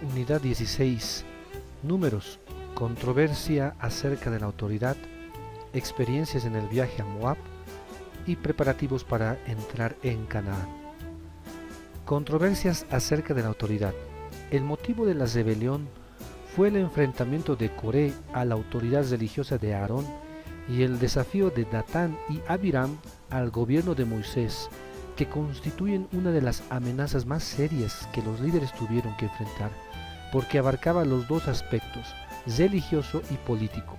Unidad 16. Números. Controversia acerca de la autoridad, experiencias en el viaje a Moab y preparativos para entrar en Canaán. Controversias acerca de la autoridad. El motivo de la rebelión fue el enfrentamiento de Coré a la autoridad religiosa de Aarón y el desafío de Datán y Abiram al gobierno de Moisés, que constituyen una de las amenazas más serias que los líderes tuvieron que enfrentar, porque abarcaba los dos aspectos, religioso y político.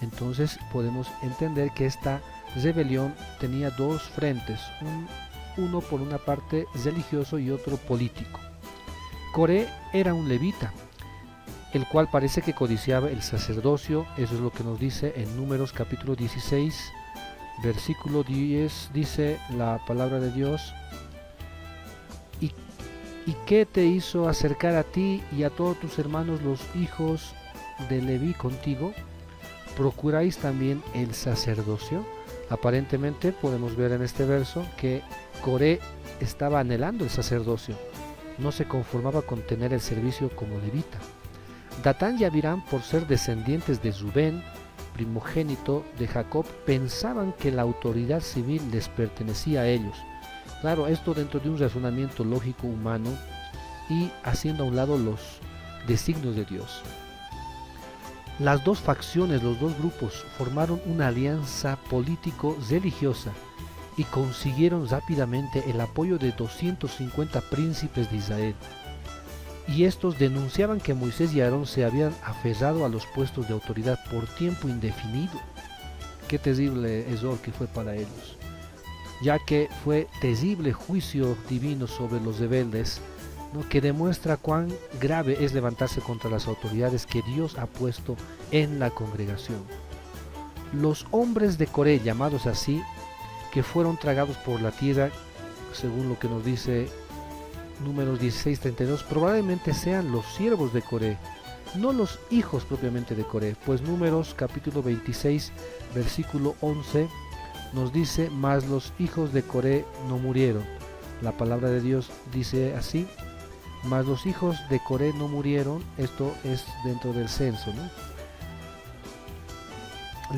Entonces podemos entender que esta rebelión tenía dos frentes, uno por una parte religioso y otro político. Coré era un levita, el cual parece que codiciaba el sacerdocio. Eso es lo que nos dice en Números capítulo 16, versículo 10, dice la palabra de Dios: ¿Y qué te hizo acercar a ti y a todos tus hermanos los hijos de Leví contigo? ¿Procuráis también el sacerdocio? Aparentemente podemos ver en este verso que Coré estaba anhelando el sacerdocio, no se conformaba con tener el servicio como levita. Datán y Abiram, por ser descendientes de Rubén, primogénito de Jacob, pensaban que la autoridad civil les pertenecía a ellos. Claro, esto dentro de un razonamiento lógico humano y haciendo a un lado los designios de Dios. Las dos facciones, los dos grupos, formaron una alianza político-religiosa y consiguieron rápidamente el apoyo de 250 príncipes de Israel. Y estos denunciaban que Moisés y Aarón se habían aferrado a los puestos de autoridad por tiempo indefinido. Qué terrible error que fue para ellos, ya que fue terrible juicio divino sobre los rebeldes, ¿no?, que demuestra cuán grave es levantarse contra las autoridades que Dios ha puesto en la congregación. Los hombres de Coré, llamados así, que fueron tragados por la tierra, según lo que nos dice Números 16:32, probablemente sean los siervos de Coré, no los hijos propiamente de Coré, pues Números capítulo 26, versículo 11 nos dice: mas los hijos de Coré no murieron. La palabra de Dios dice así: mas los hijos de Coré no murieron. Esto es dentro del censo, ¿no?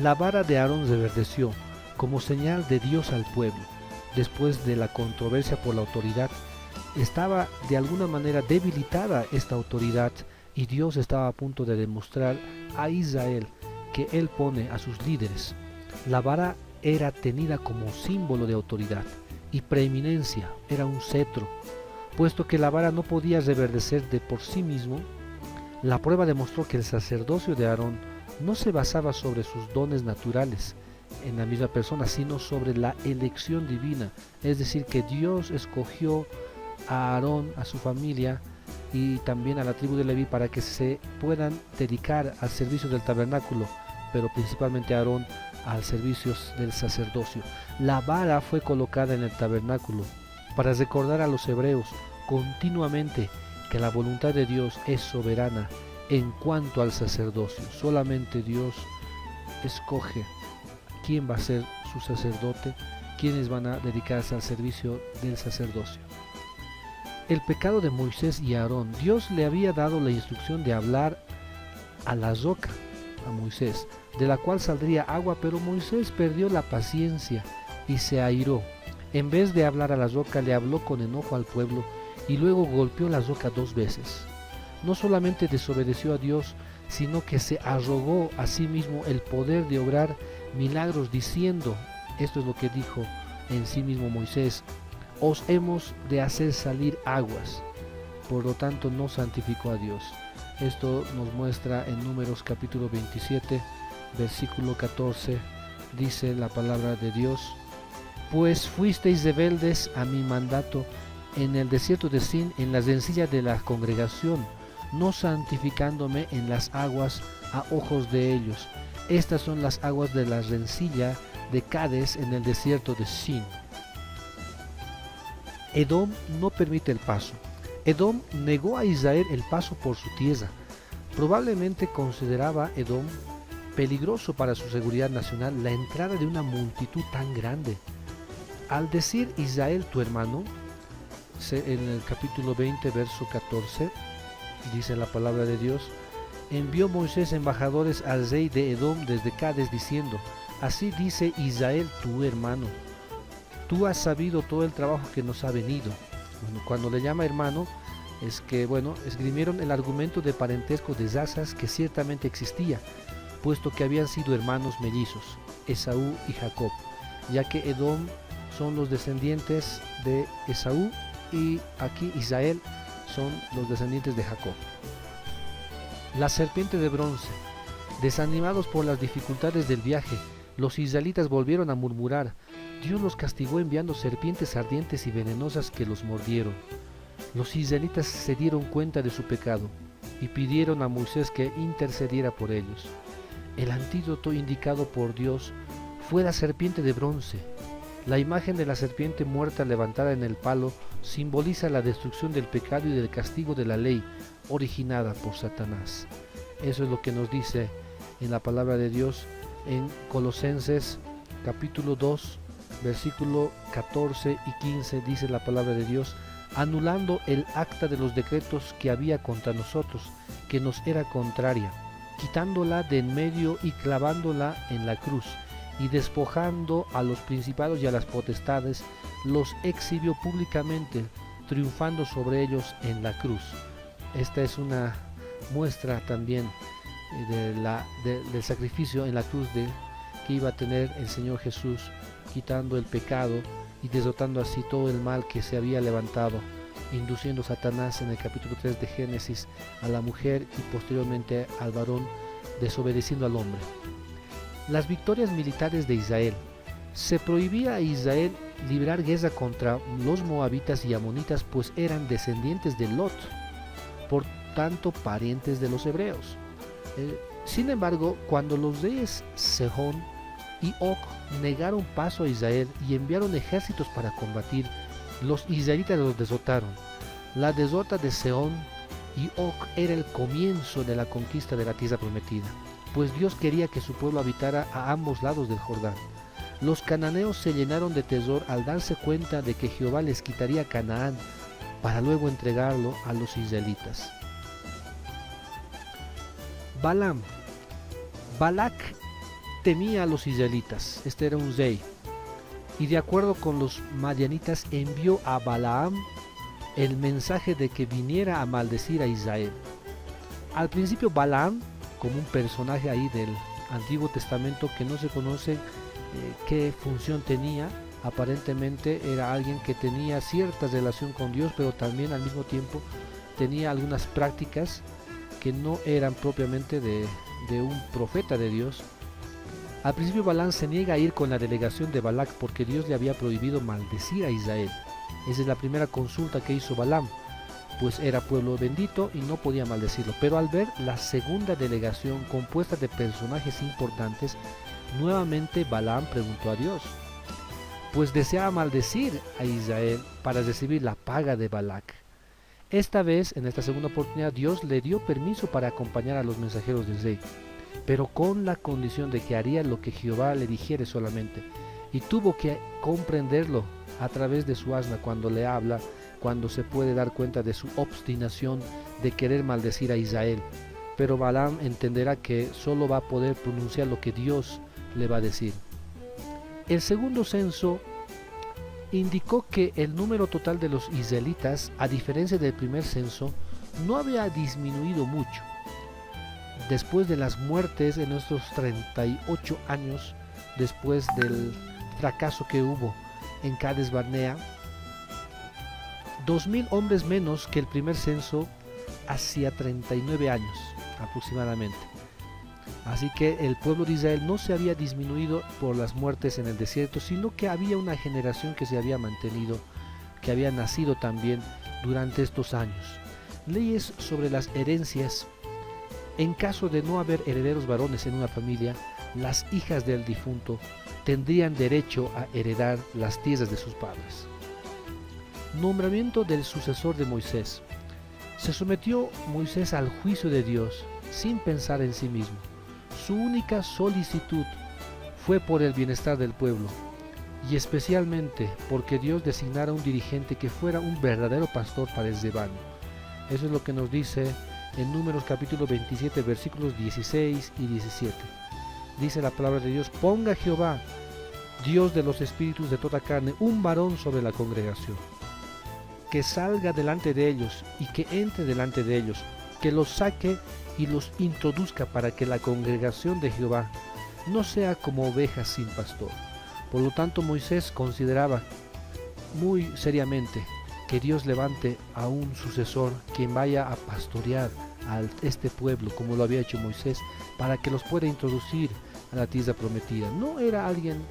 La vara de Aarón reverdeció como señal de Dios al pueblo. Después de la controversia por la autoridad, estaba de alguna manera debilitada esta autoridad y Dios estaba a punto de demostrar a Israel que Él pone a sus líderes. La vara era tenida como símbolo de autoridad y preeminencia, era un cetro. Puesto que la vara no podía reverdecer de por sí mismo, la prueba demostró que el sacerdocio de Aarón no se basaba sobre sus dones naturales en la misma persona, sino sobre la elección divina. Es decir, que Dios escogió a Aarón, a su familia y también a la tribu de Leví para que se puedan dedicar al servicio del tabernáculo, pero principalmente a Aarón al servicio del sacerdocio. La vara fue colocada en el tabernáculo para recordar a los hebreos continuamente que la voluntad de Dios es soberana en cuanto al sacerdocio. Solamente Dios escoge quién va a ser su sacerdote, quiénes van a dedicarse al servicio del sacerdocio. El pecado de Moisés y Aarón. Dios le había dado la instrucción de hablar a la roca, a Moisés, de la cual saldría agua, pero Moisés perdió la paciencia y se airó. En vez de hablar a la roca, le habló con enojo al pueblo y luego golpeó la roca 2 veces. No solamente desobedeció a Dios, sino que se arrogó a sí mismo el poder de obrar milagros, diciendo, esto es lo que dijo en sí mismo Moisés: os hemos de hacer salir aguas. Por lo tanto no santificó a Dios. Esto nos muestra en Números capítulo 27, versículo 14, dice la palabra de Dios: pues fuisteis rebeldes a mi mandato en el desierto de Sin, en la rencilla de la congregación, no santificándome en las aguas a ojos de ellos. Estas son las aguas de la rencilla de Cades en el desierto de Sin. Edom no permite el paso. Edom negó a Israel el paso por su tierra. Probablemente consideraba Edom peligroso para su seguridad nacional la entrada de una multitud tan grande. Al decir Israel tu hermano, en el capítulo 20, verso 14, dice la palabra de Dios, envió Moisés embajadores al rey de Edom desde Cades diciendo, así dice Israel tu hermano, tú has sabido todo el trabajo que nos ha venido. Bueno, cuando le llama hermano, es que, esgrimieron el argumento de parentesco de razas que ciertamente existía, puesto que habían sido hermanos mellizos, Esaú y Jacob, ya que Edom son los descendientes de Esaú y aquí Israel son los descendientes de Jacob. La serpiente de bronce. Desanimados por las dificultades del viaje, los israelitas volvieron a murmurar. Dios los castigó enviando serpientes ardientes y venenosas que los mordieron. Los israelitas se dieron cuenta de su pecado y pidieron a Moisés que intercediera por ellos. El antídoto indicado por Dios fue la serpiente de bronce. La imagen de la serpiente muerta levantada en el palo simboliza la destrucción del pecado y del castigo de la ley originada por Satanás. Eso es lo que nos dice en la palabra de Dios en Colosenses capítulo 2, versículo 14 y 15, dice la palabra de Dios, anulando el acta de los decretos que había contra nosotros, que nos era contraria, quitándola de en medio y clavándola en la cruz, y despojando a los principados y a las potestades, los exhibió públicamente, triunfando sobre ellos en la cruz. Esta es una muestra también del sacrificio en la cruz que iba a tener el Señor Jesús, quitando el pecado y derrotando así todo el mal que se había levantado, induciendo Satanás en el capítulo 3 de Génesis a la mujer y posteriormente al varón, desobedeciendo al hombre. Las victorias militares de Israel. Se prohibía a Israel librar guerra contra los moabitas y amonitas, pues eran descendientes de Lot, por tanto parientes de los hebreos. Sin embargo, cuando los reyes Sehón y Og negaron paso a Israel y enviaron ejércitos para combatir, los israelitas los derrotaron. La derrota de Sehón y Og era el comienzo de la conquista de la tierra prometida, pues Dios quería que su pueblo habitara a ambos lados del Jordán. Los cananeos se llenaron de terror al darse cuenta de que Jehová les quitaría Canaán para luego entregarlo a los israelitas. Balaam. Balac temía a los israelitas, este era un rey, y de acuerdo con los madianitas envió a Balaam el mensaje de que viniera a maldecir a Israel. Al principio Balaam, como un personaje ahí del Antiguo Testamento que no se conoce qué función tenía, aparentemente era alguien que tenía cierta relación con Dios, pero también al mismo tiempo tenía algunas prácticas que no eran propiamente de un profeta de Dios. Al principio Balaam se niega a ir con la delegación de Balac porque Dios le había prohibido maldecir a Israel. Esa es la primera consulta que hizo Balaam, pues era pueblo bendito y no podía maldecirlo. Pero al ver la segunda delegación compuesta de personajes importantes, nuevamente Balaam preguntó a Dios, pues deseaba maldecir a Israel para recibir la paga de Balac. Esta vez, en esta segunda oportunidad, Dios le dio permiso para acompañar a los mensajeros del rey, pero con la condición de que haría lo que Jehová le dijere solamente, y tuvo que comprenderlo a través de su asna cuando le habla, cuando se puede dar cuenta de su obstinación de querer maldecir a Israel. Pero Balaam entenderá que solo va a poder pronunciar lo que Dios le va a decir. El segundo censo indicó que el número total de los israelitas, a diferencia del primer censo, no había disminuido mucho. Después de las muertes en estos 38 años, después del fracaso que hubo en Cades Barnea, 2.000 hombres menos que el primer censo hacía 39 años aproximadamente. Así que el pueblo de Israel no se había disminuido por las muertes en el desierto, sino que había una generación que se había mantenido, que había nacido también durante estos años. Leyes sobre las herencias. En caso de no haber herederos varones en una familia, las hijas del difunto tendrían derecho a heredar las tierras de sus padres. Nombramiento del sucesor de Moisés. Se sometió Moisés al juicio de Dios sin pensar en sí mismo. Su única solicitud fue por el bienestar del pueblo y especialmente porque Dios designara un dirigente que fuera un verdadero pastor para el rebaño. Eso es lo que nos dice en Números capítulo 27 versículos 16 y 17. Dice la palabra de Dios: ponga Jehová, Dios de los espíritus de toda carne, un varón sobre la congregación, que salga delante de ellos y que entre delante de ellos, que los saque y los introduzca, para que la congregación de Jehová no sea como ovejas sin pastor. Por lo tanto, Moisés consideraba muy seriamente que Dios levante a un sucesor quien vaya a pastorear a este pueblo como lo había hecho Moisés, para que los pueda introducir a la tierra prometida. No era alguien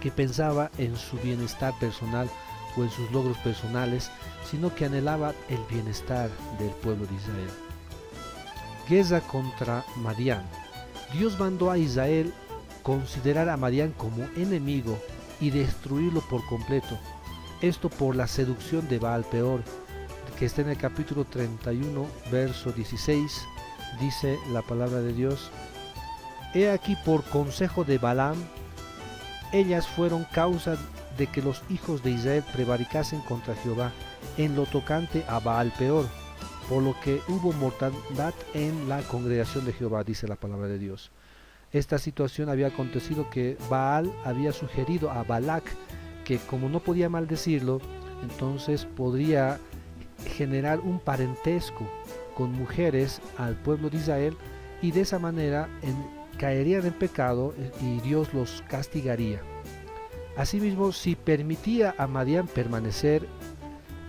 que pensaba en su bienestar personal o en sus logros personales, sino que anhelaba el bienestar del pueblo de Israel. Guerra contra Madián. Dios mandó a Israel considerar a Madián como enemigo y destruirlo por completo. Esto por la seducción de Baal Peor, que está en el capítulo 31, verso 16. Dice la palabra de Dios: he aquí, por consejo de Balaam, ellas fueron causa de que los hijos de Israel prevaricasen contra Jehová en lo tocante a Baal Peor, por lo que hubo mortandad en la congregación de Jehová, dice la palabra de Dios. Esta situación había acontecido que Baal había sugerido a Balac que, como no podía maldecirlo, entonces podría generar un parentesco con mujeres al pueblo de Israel, y de esa manera caerían en pecado y Dios los castigaría. Asimismo, si permitía a Madián permanecer,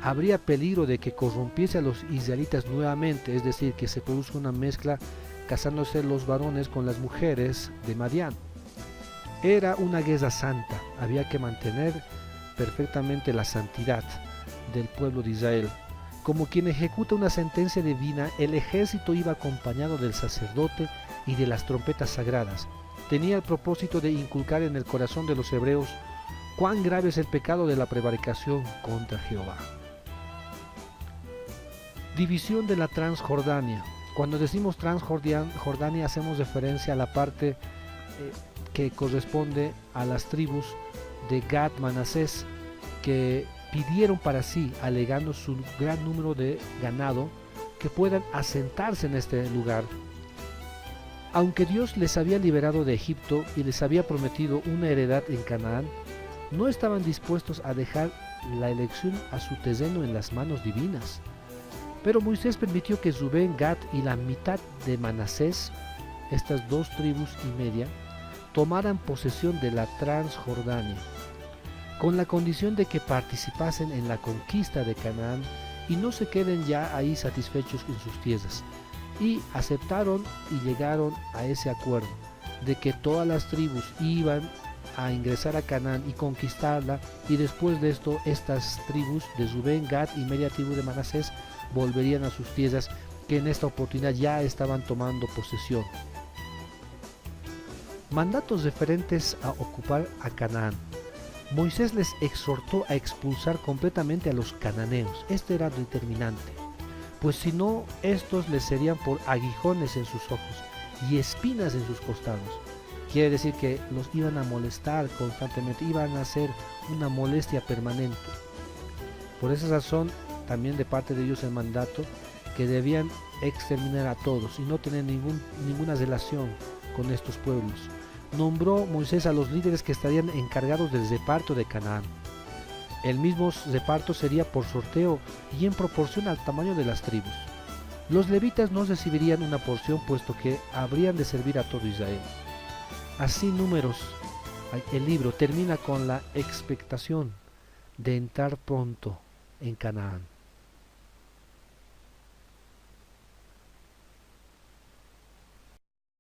habría peligro de que corrompiese a los israelitas nuevamente, es decir, que se produzca una mezcla, casándose los varones con las mujeres de Madián. Era una guerra santa, había que mantener perfectamente la santidad del pueblo de Israel. Como quien ejecuta una sentencia divina, el ejército iba acompañado del sacerdote y de las trompetas sagradas. Tenía el propósito de inculcar en el corazón de los hebreos cuán grave es el pecado de la prevaricación contra Jehová. División de la Transjordania. Cuando decimos Transjordania hacemos referencia a la parte que corresponde a las tribus de Gad, Manasés, que pidieron para sí, alegando su gran número de ganado, que puedan asentarse en este lugar. Aunque Dios les había liberado de Egipto y les había prometido una heredad en Canaán, no estaban dispuestos a dejar la elección a su terreno en las manos divinas. Pero Moisés permitió que Rubén, Gad y la mitad de Manasés, estas dos tribus y media, tomaran posesión de la Transjordania, con la condición de que participasen en la conquista de Canaán y no se queden ya ahí satisfechos en sus tierras. Y aceptaron y llegaron a ese acuerdo de que todas las tribus iban a ingresar a Canaán y conquistarla, y después de esto estas tribus de Rubén, Gad y media tribu de Manasés volverían a sus tierras, que en esta oportunidad ya estaban tomando posesión. Mandatos referentes a ocupar a Canaán. Moisés les exhortó a expulsar completamente a los cananeos. Este era determinante, pues si no, estos les serían por aguijones en sus ojos y espinas en sus costados. Quiere decir que los iban a molestar constantemente, iban a ser una molestia permanente. Por esa razón, también de parte de ellos el mandato que debían exterminar a todos y no tener ninguna relación con estos pueblos. Nombró Moisés a los líderes que estarían encargados del reparto de Canaán. El mismo reparto sería por sorteo y en proporción al tamaño de las tribus. Los levitas no recibirían una porción, puesto que habrían de servir a todo Israel. Así Números, el libro termina con la expectación de entrar pronto en Canaán.